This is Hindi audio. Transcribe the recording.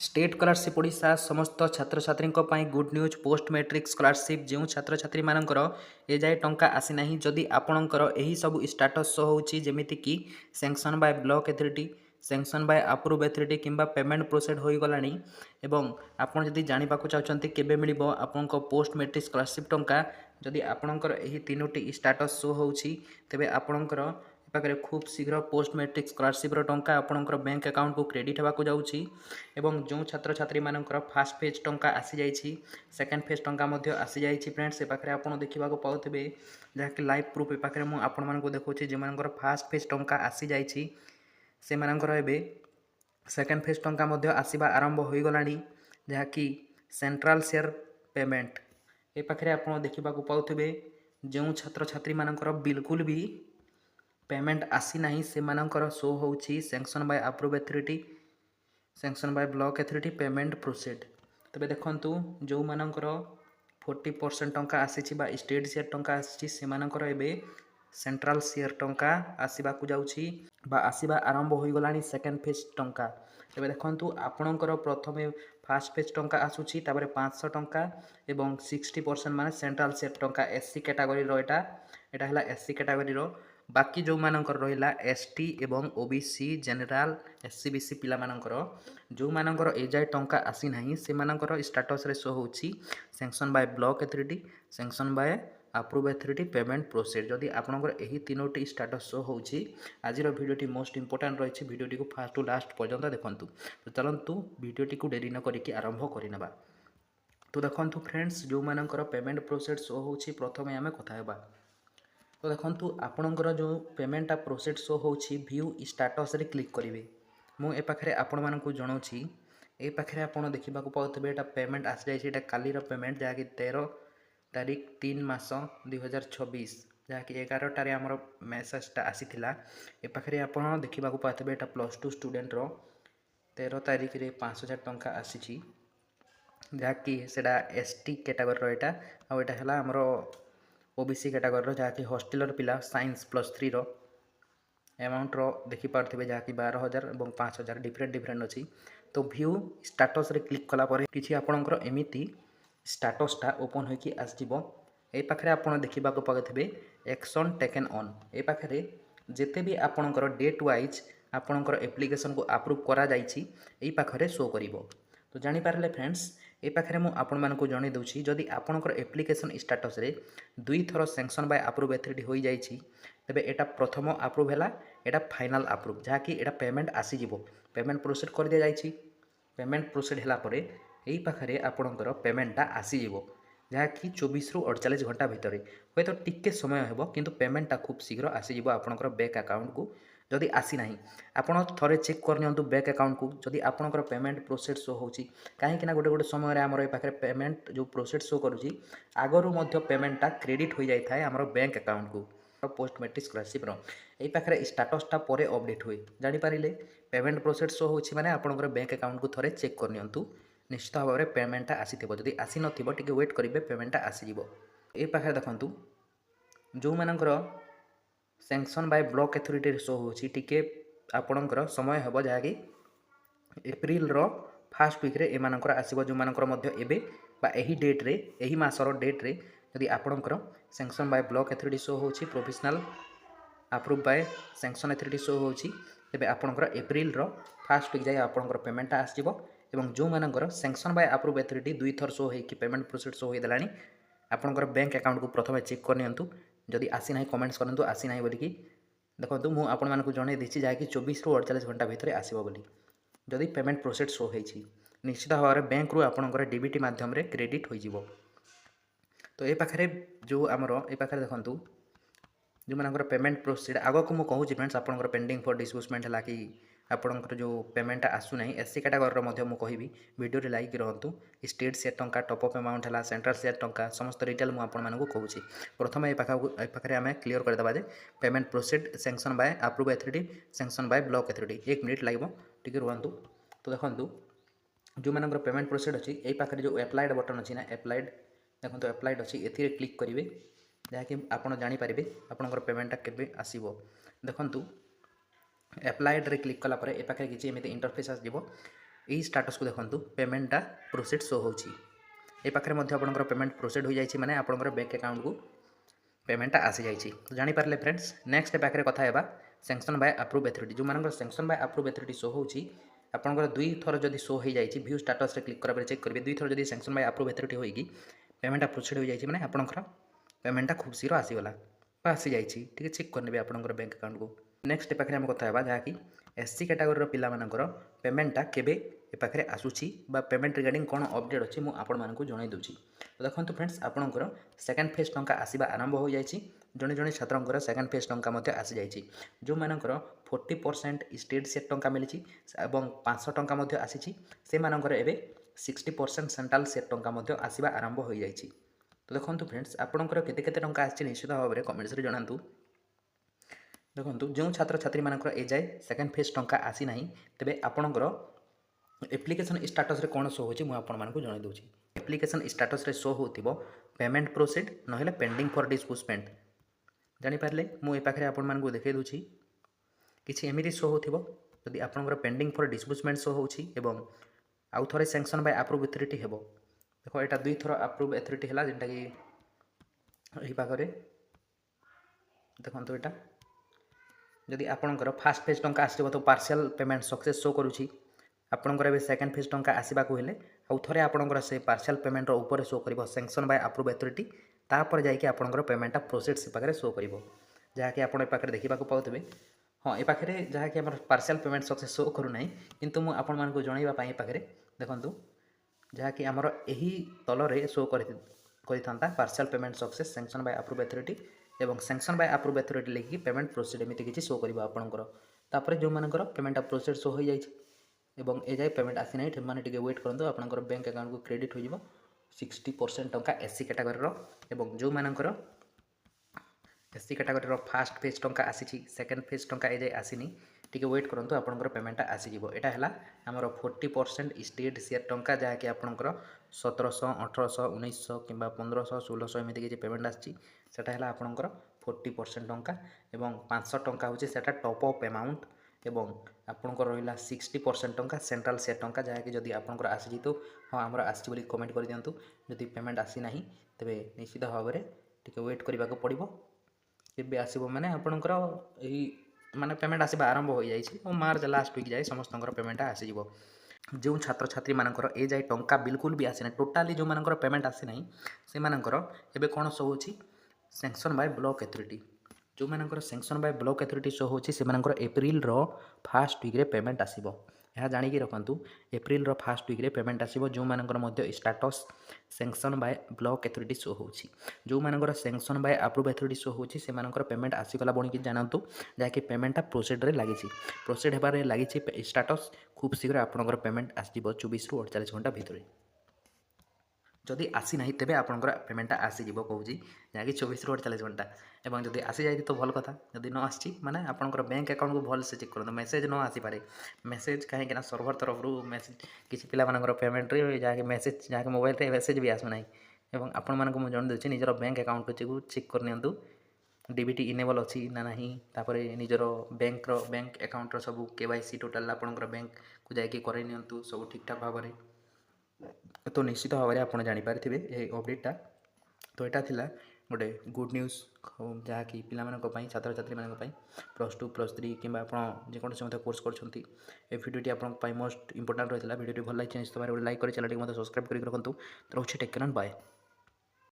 स्टेट स्कॉलरशिप ओडिशा समस्त छात्र छात्री good news post matric scholarship जो छात्र छात्री मानकर ए जाए टंका आसी ना जदि आपणकर यही सब स्टाटस शो होची जेमिति कि sanction by block authority sanction by approve authority किंबा पेमेंट प्रोसेड हो गलानी एवं आपन जदि जानिबा को चाहते केबे मिलिबो आपनक पोस्ट मैट्रिक स्कॉलरशिप टंका जदि आपणकर यही तीनोटी स्टाटस शो होची तेबे आपणकर पाखे खूब शीघ्र पोस्ट मैट्रिक स्कॉलरशिप टंका आपणकर बैंक अकाउंट को क्रेडिट होगा जाऊँगी एवं जो छात्र छात्री मानकर फास्ट फेज टंका आसी जाइए सेकेंड फेज टंका आसी जाइए फ्रेंड्स ए पाखे आप देखा पाते जहाँकि लाइव प्रूफ ए पाखे मुझे आपण देखा जो फास्ट फेज टंका आसी जाइए से सेकेंड फेज टंका आसवा आरंभ हो गला जहाँकि सेंट्रल शेयर पेमेंट ए पाखे आप देखा पाते जो छात्र छात्री मानकर बिल्कुल भी पेमेंट आसी ना से शो होची sanction by approve authority sanction by block authority payment processed तबे देखंतु जो मानकर 40% टंका आसी स्टेट शेयर टंका आसी सेंट्रल शेयर टंका आसवा जाऊँगी आसवा आरंभ हो गला सेकेंड फेज टंका तेज देखो आपणकर प्रथम फास्ट फेज टंका आसूची 500 टंका एवं 60% मान सेंट्रल शेयर टंका एससी कैटेगरी एटा है एससी कैटेगरी बाकी जो मानकर रहा एसटी एवं ओबीसी जनरल एससी बीसी पिला मानकर जो मानकर ए जाए टंका आसी ना से मानकर स्टाटस रे शो होची sanction by block authority sanction by approve authority payment processed जदि आपनकर एही तीनोटी स्टाटस शो होची आज भिडियोटी मोस्ट इंपोर्टेंट रही भिडियोटी को फास्ट टू लास्ट पर्यंत देखंतु तो चलंतु भिडियोटी को डेरी न करिकी आरंभ करिनेबा तो देखंतु फ्रेंड्स जो मानकर पेमेंट प्रोसेड शो होची प्रथमे आमे कथा हेबा तो देखंतु आपणकर जो पेमेंटा प्रोसेड शो होची व्यू स्टाटस रे क्लिक करिवे मु ए पाखरे आपण मानकु जणौछि ए पाखरे आपण देखिबा को पाउतबे एटा पेमेंट आसी जाय एटा काली रो पेमेंट जहाँकि 13 तारीख 3 मास 2026 जहाँकि 11 आमर मेसेजटा आसीथिला ए पाखरे आपण देखिबा को पाउतबे एटा +2 स्टूडेंट रो 13 तारीख रे 5000 टंका आसीछि जहाँकि सेटा एसटी कैटेगरी रो एटा आ एटा हला हमरो ओबीसी कैटेगरी जहाँकि हॉस्टेलर पिला साइंस +3 रो अमाउंट रो देखि पारथिबे जहाँकि 12,000 और 5,000 डिफरेंट अच्छी तो व्यू स्टाटस रे क्लिक कला परे किछि आपणकर एमिति स्टाटसटा ओपन होइकी आसीबो ए पाखरे आपण देखिबा को पागथिबे एक्शन टेकन ऑन ए पाखरे जेते भी आपणकर डेट वाइज आपणकर एप्लिकेशन को अप्रूव करा जाइछि ए पाखरे शो करिवो तो जानि पारले फ्रेंड्स ए पाखरे मु आपण मानको जणे दउछि जदि आपणकर एप्लिकेशन स्टाटस रे दुई थर सैंक्शन बाय अप्रूव एथॉरिटी होई जाइछि तेबे एटा प्रथम अप्रूव हैला एटा फाइनल अप्रूव जहाँकि एटा पेमेंट आसीजिवो पेमेंट प्रोसेड कर दिया जाइछि पेमेंट प्रोसेड हैला परे एई पाखरे आपणकर पेमेंटटा आसीजिवो जहाँकि 24 रु 48 घंटा भितर हे तो टिके समय हेबो किंतु पेमेंटटा खूब शीघ्र आसीजिवो आपणकर बैंक अकाउंट को जदि आसी नाही आपण थरे चेक करनियंतु बैंक अकाउंट को जदि आपणकर पेमेंट प्रोसेड शो होची काहेकि ना गोटे गोटे समय रे हमर ए पाखरे पेमेंट जो प्रोसेड शो करूची आगरु मध्य पेमेंटटा क्रेडिट हो जाय थाए हमर बैंक अकाउंट को पोस्ट मैट्रिक स्कॉलरशिप रो ए पाखरे स्टाटसटा परे अपडेट होई जानि पारिले पेमेंट प्रोसेस शो होछि माने आपनकर बैंक अकाउंट को थरे चेक करनियंतु निश्चित भाव में पेमेंटटा आसीथिबो जदि आसी नथिबो टिके वेट करिवे पेमेंटटा आसीजिवो ए पाखरे देखंतु जो मानकर sanction by block authority show होछि टिके आपनकर समय हेबो जहाँकि एप्रिल रो फास्ट वीक रे ए मानकर आसीबो जो मानकर मध्य एबे बा एही डेट रे एही मासर डेट रे यदि आपणकर sanction by block authority show होछि provisional approve by sanction authority show होछि तेबे आपणकर एप्रिल रो फास्ट वीक जाय आपणकर पेमेंट आसीबो एवं जो मानकर सैंक्शन बाय अप्रूव एथॉरिटी दुई थर शो होई कि पेमेंट प्रोसेस शो होई देलानी आपणकर बैंक अकाउंट को प्रथमे चेक करनियंतु जदि आसी नाही कमेंट्स करंतु आसी नाही बोली कि देखंतु मु आपण मानकु जणे दिछि जाय कि 24 रु 48 घंटा भितर आसीबो बोली जदि पेमेंट प्रोसेस शो होईछि निश्चित भाव में बैंक रु आपणकर डीबीटी माध्यम रे क्रेडिट होई जिवो तो ए पाखरे जो आमर ए पाखरे देखंतु जो मानकर पेमेंट प्रोसेड आगो को मु कहूँ फ्रेंड्स आपंकर पेंडिंग फॉर डिस्बर्समेंट है कि आपंकर जो पेमेंट आसुना एससी कैटेगरी मध्य मुझे कहबी वीडियो लाइक रहतु स्टेट शेयर टंका टॉपअप अमाउंट है सेंट्रल शेयर टंका समस्त डिटेल मुझे कहूँ प्रथम ए पाखे आम क्लीयर करदेबा जे payment proceed sanction by approve authority sanction by block authority 1 minute लगे टी रुहतु तो देखो जो मानकर पेमेंट प्रोसेड अच्छी यही पाखे जो एप्लाइड बटन अच्छी ना एप्लाइड देखो एप्लाइड अच्छी ए क्लिक करेंगे जहाँकि आपड़ जानीपारे आपंकर पेमेंटा केबे आसो देखु एप्लाइड रे क्लिक कला ए पाखे किसी एमती इंटरफेस आसो यही स्टाटस को देखो पेमेंटा प्रोसीड शो होची ए पाखे आपंकर पेमेंट प्रोसीड हो जाए मैंने आपंकर बैंक अकाउंट को पेमेंटा आसी जाइए। तो जानीपारे फ्रेंड्स नेक्स्ट पाखे कथा है सैंक्शन बाय अप्रूव अथॉरिटी जो मानकर sanction by approve authority show होची आपंकर 2 थर जदि शो हो जाए व्यू स्टाटस रे क्लिक करा चेक करेंगे 2 थर जदि सैंक्शन बाय अप्रूव अथॉरिटी होगी पेमेंटा प्रोसीड हो जाए मैंने आपंकर पेमेंटा खूब शीघ्र आसीगला आसी जाइए ठीक है चेक करने आपंकर बैंक अकाउंट को। नेक्स्ट पाखे आम कथा है जहाँकि एससी कैटेगोरी पिलामानकर पेमेंटा केबे ए पाखे आसूची बा पेमेंट रिगार्डिंग कौन अपडेट अच्छी मुझे आपको जन दूसरी। तो देखो फ्रेंड्स आपंकर सेकेंड फेज टंका आसवा आरंभ हो जाए जड़े जड़े छात्र सेकेंड फेज टंका आसी जाइए जो मानकर 40% स्टेट सेट टंका मिली 500 टंका आसी से मानकर एवं 60% सेंट्रल सेट टंका आसवा आरंभ हो जाए। तो देखो फ्रेंड्स आपंकर केते टंका आसी निश्चित भाव में कमेंट्स रे जणातु। देखो जो छात्र छात्री मानकर ए जाए सेकेंड फेज टंका आसी ना तेरे आपणकर एप्लिकेशन स्टाटस रे कौन शो होची मु आपण मानकु जणाई दूची। एप्लिकेशन स्टाटस रे शो होतिबो पेमेंट प्रोसीड नहेले पेंडिंग फॉर डिस्बर्समेंट जानि पारले मु ए पाखरे आपण मानकु देखाई दूची किछि एमिति शो होतिबो जदि आपणकर पेंडिंग फॉर डिस्बर्समेंट शो होची एवं आउ थरे सैंक्शन बाय अप्रूव अथॉरिटी हेबो। देखो एटा 2 थर अप्रूव अथॉरिटी हला जेंटा कि एही पाखरे देखंतु एटा जदि आपणकर फास्ट फेज टंका आसीबो तो पार्शियल पेमेंट सक्सेस शो करूची आपणकर ए सेकेंड फेज टंका आसवा हेले आउ थे आपणकर से पार्शियल पेमेंट ऊपर शो कर सैंक्शन बाय अप्रूव अथॉरिटी तापर जाकि आपणकर पेमेंटा प्रोसीड से पाखे शो कर जहाँकि आप पाखे देखा पाते हाँ ये पाखे जहाँकि पार्शियल पेमेंट सक्सेस शो करूना किंतु मुझे आपण मानक जनवाई पाखे देखूँ जहाँकि आमर यही तलरे शो करता partial payment success sanction by approve authority एवं सैंक्शन बाय अप्रूव अथॉरिटी लिखिकी पेमेंट प्रोसीड एमती किसी शो कर आपंकर जो मानकर पेमेंटा प्रोसीड शो हो जाए एवं ए जाए पेमेंट आसी ना मैंने टे वेट करूँ आपंकर बैंक अकाउंट को क्रेडिट हो 60% टंका एससी कैटेगोरी जो मानकर एससी कैटेगोरी फास्ट फेज टंका आसी सेकेंड फेज टंका ए जाए आसीनी टे वेट करूँ आपंकर पेमेंटा आसीज यहाँ आमर 40% स्टेट शेयर टंका जहाँकि आपंकर 1700 1800 1900 कि 1500 1600 एमती किसी पेमेंट आसाटा है आपंकर 40% टंका एवं 500 टंका हूँ टॉप अप अमाउंट एवं आपंकर रहा 60% टंका सेंट्रल सेट टंका जहाँकि जदि आपंकर आसी तो हाँ आमर आसी कमेंट कर दिंतु जदि पेमेंट आसी ना तेरे निश्चित भाव में टे वेट करने को पड़ो के आसो मैंने आपंकर यही माने पेमेंट आसवा आरंभ हो जाए और मार्च लास्ट वीक जाए समस्त पेमेंट आसीज जो छात्र छात्री मानकर ए जाए टंका बिल्कुल भी आसी ना टोटाली जो मानकर पेमेंट आसी ना से मानकर एबे कौन शो होची सैंक्शन बाय ब्लॉक अथॉरिटी जो मानकर sanction by block authority show होची से मानकर एप्रिल रो फास्ट वीक रे पेमेंट आसीबो यह जानिकी रखु एप्रिल रो फास्ट वीक रे पेमेंट आसीबो जो मानकर मध्य status sanction by block authority show होची जो मानकर sanction by approve authority show होची से मानकर पेमेंट आसीगला बणी कि जानतु जहाँकि पेमेंटा प्रोसीड रे लागी प्रोसीड हेबारे लागी स्टाटस खूब शीघ्र आपनकर पेमेंट आसीबो 24 रु 48 घंटा भितर जदि आसी ना तेरे आपंकर पेमेंटा आसीज कहूँ जहाँकि 24 रु 48 घंटा एवं जदि आसी जाए तो भल कथा जदि न आसी माने आपंकर बैंक अकाउंट को भल से चेक करूँ मेसेज न आसीपे मेसेज कहीं सर्वर तरफ मेसेज किसी पिलाମାନଙ୍କର पेमेंट रे जहाँकि मेसेज जहाँकि मोबाइल रे मेसेज भी आसुना एवं आपण मानक मुझे जन दूसरी निजर बैंक अकाउंट को चेक कर नियंतु डीबीटी इनेबल अच्छी ना ना निजर बैंक अकाउंट सब केवाईसी टोटाल आपंकर बैंक को जाकि कर नियंतु सब ठीक ठाक भाव में तो निश्चित भाव में आपड़ जापारे ये अपडेटा तो यहाँ थिला गोटे गुड न्यूज जहाँकि पिलामानंपाई छात्र छात्री मानी +2 +3 कि जेकोसी कोर्स कर भिडियोटी आप मोस्ट इंपोर्टाट रही है भिडियोटी भल लगी निश्चित भाव में लाइक कर चैनल सब्सक्राइब कर रखु तो रोचे टेक केयर बाय।